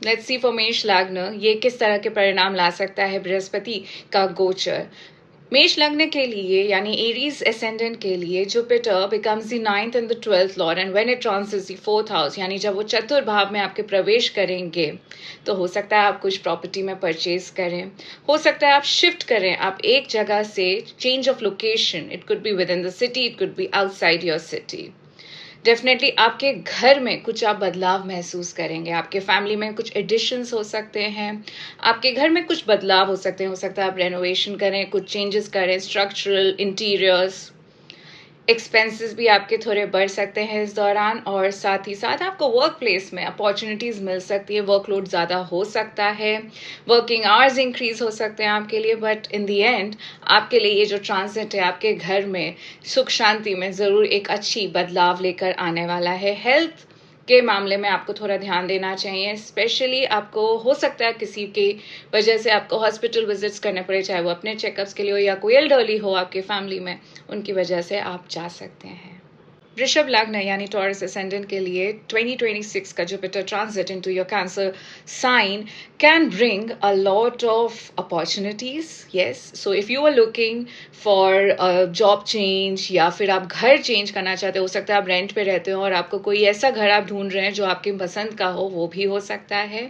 Let's see for मेष लग्न, ये किस तरह के परिणाम ला सकता है बृहस्पति का गोचर। मेष लग्न के लिए यानी एरीज एसेंडेंट के लिए Jupiter becomes the 9th and the 12th lord and when it transits the 4th house, यानी जब वो चतुर्भाव में आपके प्रवेश करेंगे तो हो सकता है आप कुछ प्रॉपर्टी में परचेज करें, हो सकता है आप शिफ्ट करें, आप एक जगह से change of location, it could be with in the city, it could be outside your city. Definitely आपके घर में कुछ आप बदलाव महसूस करेंगे, आपके फैमिली में कुछ एडिशंस हो सकते हैं, आपके घर में कुछ बदलाव हो सकते हैं, हो सकता है आप रेनोवेशन करें, कुछ चेंजेस करें, स्ट्रक्चरल इंटीरियर्स, एक्सपेंसेस भी आपके थोड़े बढ़ सकते हैं इस दौरान, और साथ ही साथ आपको वर्क प्लेस में अपॉर्चुनिटीज़ मिल सकती है, वर्कलोड ज़्यादा हो सकता है, वर्किंग आवर्स इंक्रीज हो सकते हैं आपके लिए, बट इन दी एंड आपके लिए ये जो ट्रांजिट है आपके घर में सुख शांति में ज़रूर एक अच्छी बदलाव लेकर आने वाला है। हेल्थ के मामले में आपको थोड़ा ध्यान देना चाहिए, स्पेशली आपको हो सकता है किसी की वजह से आपको हॉस्पिटल विजिट्स करने पड़े, चाहे वो अपने चेकअप्स के लिए हो या कोई एल्डरली हो आपके फैमिली में, उनकी वजह से आप जा सकते हैं। वृषभ लग्न यानी टॉरस असेंडेंट के लिए 2026 का Jupiter transit into your Cancer sign can bring a lot of opportunities. Yes, so if you are looking for a job change या फिर आप घर चेंज करना चाहते हो सकता है आप रेंट पे रहते हो और आपको कोई ऐसा घर आप ढूंढ रहे हैं जो आपकी पसंद का हो, वो भी हो सकता है।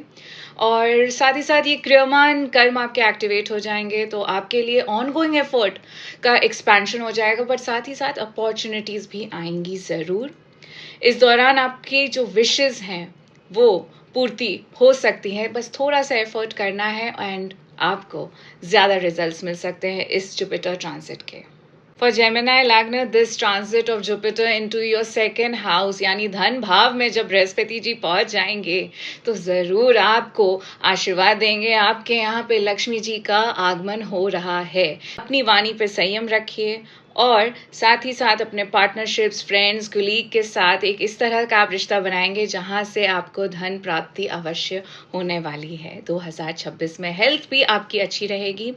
और साथ ही साथ ये क्रियमान कर्म आपके एक्टिवेट हो जाएंगे तो आपके लिए ऑन गोइंग एफर्ट का एक्सपेंशन हो जाएगा, बट साथ ही साथ अपॉर्चुनिटीज़ भी आएंगी ज़रूर। इस दौरान आपकी जो विशेज़ हैं वो पूर्ति हो सकती है, बस थोड़ा सा एफर्ट करना है एंड आपको ज़्यादा रिजल्ट्स मिल सकते हैं इस जुपिटर ट्रांजिट के। फॉर जेमिनी लग्न, this transit of Jupiter into your second house यानी धन भाव में जब बृहस्पति जी पहुंच जाएंगे तो ज़रूर आपको आशीर्वाद देंगे, आपके यहाँ पे लक्ष्मी जी का आगमन हो रहा है। अपनी वाणी पे संयम रखिए और साथ ही साथ अपने पार्टनरशिप्स, फ्रेंड्स, कुलीग के साथ एक इस तरह का आप रिश्ता बनाएंगे जहां से आपको धन प्राप्ति अवश्य होने वाली है 2026 में। हेल्थ भी आपकी अच्छी रहेगी,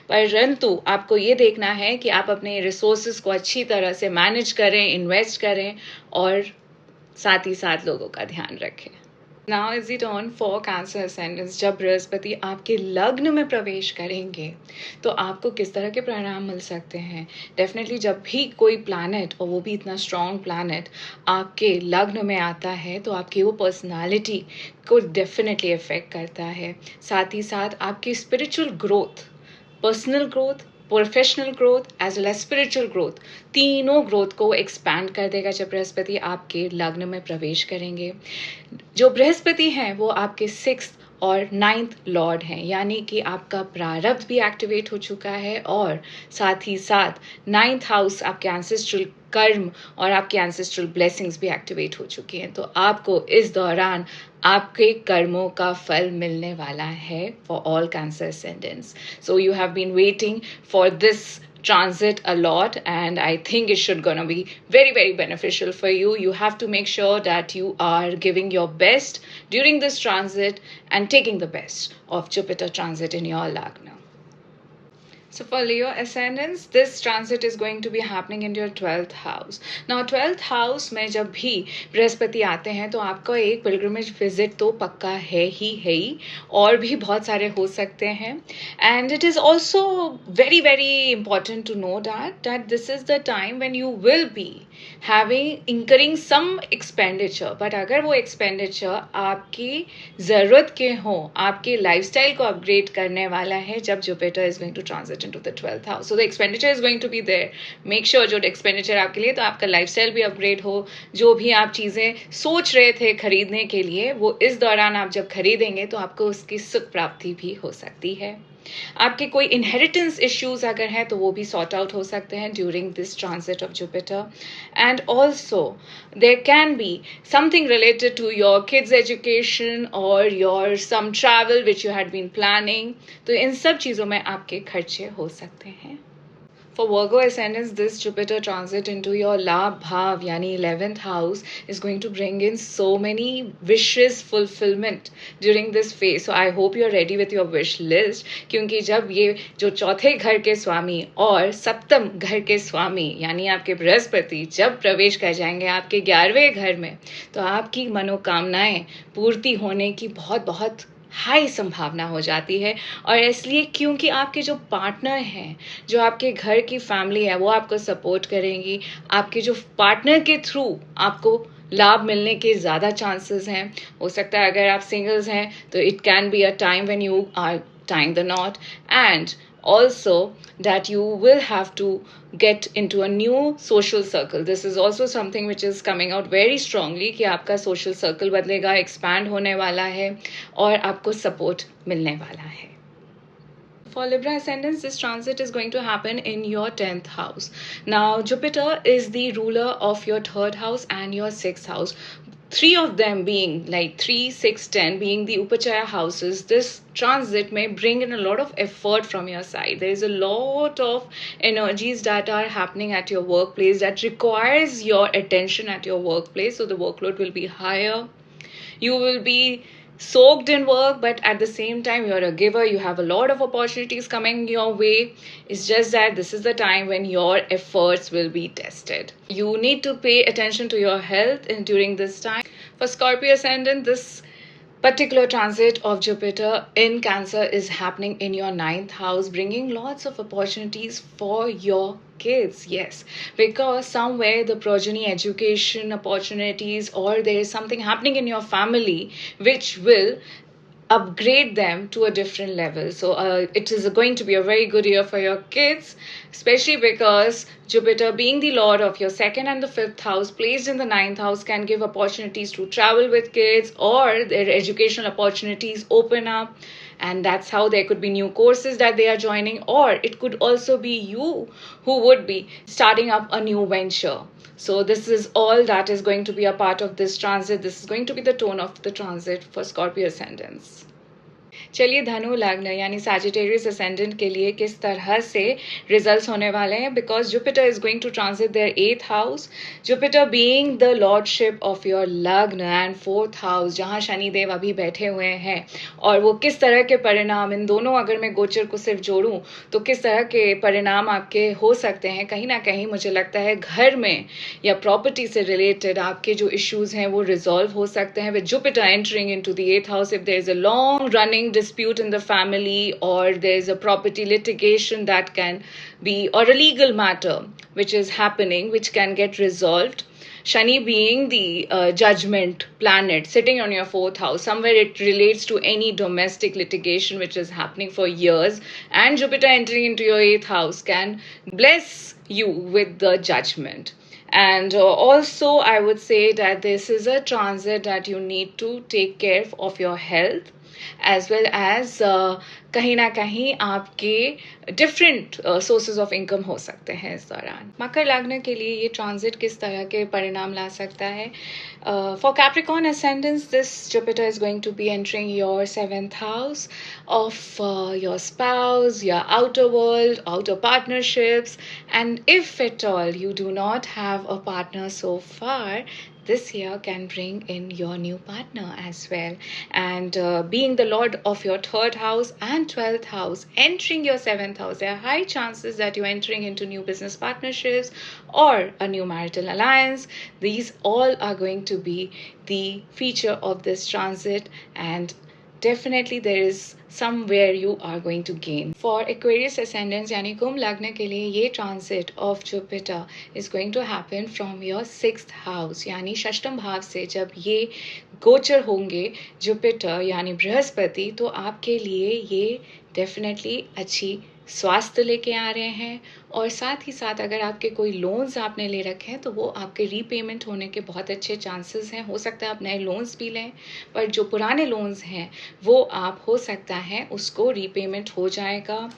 परंतु आपको ये देखना है कि आप अपने रिसोर्सेज को अच्छी तरह से मैनेज करें, इन्वेस्ट करें और साथ ही साथ लोगों का ध्यान रखें। Now is it on for cancer ascendants. जब बृहस्पति आपके लग्न में प्रवेश करेंगे तो आपको किस तरह के परिणाम मिल सकते हैं। डेफिनेटली जब भी कोई प्लैनेट, और वो भी इतना स्ट्रॉन्ग प्लैनेट, आपके लग्न में आता है तो आपकी वो पर्सनालिटी को डेफिनेटली इफेक्ट करता है। साथ ही साथ आपकी spiritual growth, personal growth, professional growth as well as spiritual growth, तीनों ग्रोथ को एक्सपैंड कर देगा जब बृहस्पति आपके लग्न में प्रवेश करेंगे। जो बृहस्पति हैं वो आपके 6th और 9th लॉर्ड हैं, यानी कि आपका प्रारब्ध भी एक्टिवेट हो चुका है और साथ ही साथ 9th हाउस आपके एंसेस्ट्रल कर्म और आपके एंसेस्ट्रल ब्लेसिंग्स भी एक्टिवेट हो चुकी हैं। तो आपको इस दौरान आपके कर्मों का फल मिलने वाला है for all Cancer ascendants. So you have been waiting for this transit a lot and I think it should gonna be very beneficial for you. You have to make sure that you are giving your best during this transit and taking the best of Jupiter transit in your lagna. So for Leo ascendants, this transit is going to be happening in your 12th house. Now 12th house में जब भी बृहस्पति आते हैं तो आपका एक pilgrimage visit तो पक्का है ही, और भी बहुत सारे हो सकते हैं। And it is also very important to know that this is the time when you will be incurring some expenditure, but अगर वो expenditure आपकी ज़रूरत के हो, आपके lifestyle को upgrade करने वाला है जब Jupiter is going to transit into the 12th house. So the expenditure is going to be there. Make sure जो expenditure आपके लिए तो आपका lifestyle भी upgrade हो, जो भी आप चीज़ें सोच रहे थे खरीदने के लिए वो इस दौरान आप जब खरीदेंगे तो आपको उसकी सुख प्राप्ति भी हो सकती है। आपके कोई इनहेरिटेंस इश्यूज अगर हैं तो वो भी सॉर्ट आउट हो सकते हैं during this transit of Jupiter. And also there can be something related to your kids education और your some travel which you had been planning, तो इन सब चीज़ों में आपके खर्चे हो सकते हैं। For Virgo ascendants, this Jupiter transit into your Labh Bhav, yani 11th house, is going to bring in so many wishes fulfillment during this phase. So I hope you're ready with your wish list, क्योंकि जब ये जो चौथे घर के स्वामी और सप्तम घर के स्वामी यानी आपके बृहस्पति जब प्रवेश कर जाएंगे आपके 11वें घर में, तो आपकी मनोकामनाएं पूर्ति होने की बहुत बहुत हाई संभावना हो जाती है। और इसलिए क्योंकि आपके जो पार्टनर हैं, जो आपके घर की फैमिली है, वो आपको सपोर्ट करेंगी। आपके जो पार्टनर के थ्रू आपको लाभ मिलने के ज़्यादा चांसेस हैं। हो सकता है अगर आप सिंगल्स हैं तो it can be a time when you are tying the knot, and also that you will have to get into a new social circle. This is also something which is coming out very strongly कि आपका social circle बदलेगा, expand होने वाला है और आपको support मिलने वाला है। For Libra ascendants, this transit is going to happen in your 10th house. Now, Jupiter is the ruler of your 3rd house and your 6th house. Three of them being like 3, 6, 10 being the Upachaya houses. This transit may bring in a lot of effort from your side. There is a lot of energies that are happening at your workplace that requires your attention at your workplace. So the workload will be higher. You will be soaked in work, but at the same time you're a giver. You have a lot of opportunities coming your way. It's just that this is the time when your efforts will be tested. You need to pay attention to your health during this time. For Scorpio ascendant, this particular transit of Jupiter in Cancer is happening in your 9th house, bringing lots of opportunities for your kids. Yes, because somewhere the progeny education opportunities, or there is something happening in your family which will upgrade them to a different level. So it is going to be a very good year for your kids, especially because Jupiter, being the lord of your 2nd and the 5th house, placed in the 9th house, can give opportunities to travel with kids, or their educational opportunities open up. And that's how there could be new courses that they are joining, or it could also be you who would be starting up a new venture. So this is all that is going to be a part of this transit. This is going to be the tone of the transit for Scorpio ascendants. चलिए धनु लग्न यानी Sagittarius ascendant के लिए किस तरह से results होने वाले हैं, because Jupiter is going to transit their 8th house, Jupiter being the lordship of your lagna and 4th house, जहां शनिदेव अभी बैठे हुए हैं। और वो किस तरह के परिणाम, इन दोनों अगर मैं गोचर को सिर्फ जोड़ूं तो किस तरह के परिणाम आपके हो सकते हैं, कहीं ना कहीं मुझे लगता है घर में या प्रॉपर्टी से रिलेटेड आपके जो इश्यूज हैं वो रिजॉल्व हो सकते हैं with Jupiter entering into the 8th house. If there is a long running dispute in the family, or there's a property litigation that can be, or a legal matter which is happening which can get resolved. Shani being the judgment planet sitting on your 4th house, somewhere it relates to any domestic litigation which is happening for years, and Jupiter entering into your 8th house can bless you with the judgment. And also I would say that this is a transit that you need to take care of your health, as well as कहीं ना कहीं आपके different sources of income हो सकते हैं इस दौरान। मकर लग्न के लिए ये ट्रांजिट किस तरह के परिणाम ला सकता है? For Capricorn ascendants, this Jupiter is going to be entering your 7th house of your spouse, your outer world, outer partnerships, and if at all you do not have a partner so far, this year can bring in your new partner as well. And being the lord of your 3rd house and 12th house, entering your 7th house, there are high chances that you're entering into new business partnerships or a new marital alliance. These all are going to be the feature of this transit, and definitely there is somewhere you are going to gain. For Aquarius ascendants यानी कुंभ लग्न के लिए ये transit of Jupiter is going to happen from your 6th house यानी षष्ठम भाव से जब ये गोचर होंगे जुपिटर यानी बृहस्पति, तो आपके लिए ये डेफिनेटली अच्छी स्वास्थ्य लेके आ रहे हैं। और साथ ही साथ अगर आपके कोई लोन्स आपने ले रखे हैं तो वो आपके रीपेमेंट होने के बहुत अच्छे चांसेस हैं। हो सकता है आप नए लोन्स भी लें, पर जो पुराने लोन्स हैं वो आप हो सकता है उसको रीपेमेंट हो जाएगा।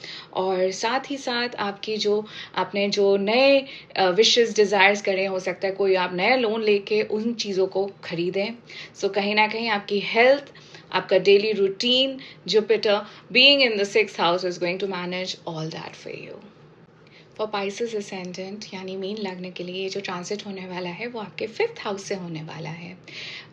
और साथ ही साथ आपकी जो आपने जो नए विशेस डिज़ायर्स करें, हो सकता है कोई आप नया लोन लेके उन चीज़ों को खरीदें। सो कहीं ना कहीं आपकी हेल्थ, आपका daily routine, Jupiter being in the 6th house is going to manage all that for you. For Pisces ascendant यानी मीन लग्न के लिए जो ट्रांसिट होने वाला है वो आपके 5th हाउस से होने वाला है।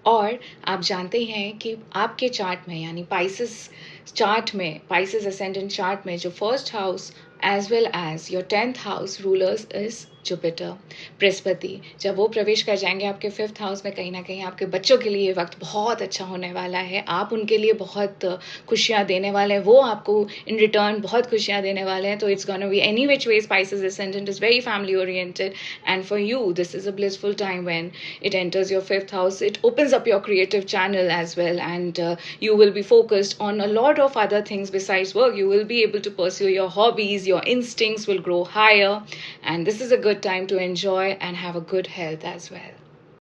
और आप जानते ही हैं कि आपके चार्ट में यानी पाइसेस असेंडेंट चार्ट में जो first house as well as your 10th house rulers is Jupiter, Brihaspati. जब वो प्रवेश कर जाएंगे आपके 5th हाउस में, कहीं ना कहीं आपके बच्चों के लिए ये वक्त बहुत अच्छा होने वाला है। आप उनके लिए बहुत खुशियाँ देने वाले हैं, वो आपको इन रिटर्न बहुत खुशियाँ देने वाले हैं। तो it's gonna be any which ways Pisces ascendant is very family oriented, and for you this is a blissful time when it enters your 5th house. It opens up your creative channel as well, and you will be focused on a lot of other things besides work. You will be able to pursue your hobbies, your instincts will grow higher, and this is a good time to enjoy and have a good health as well.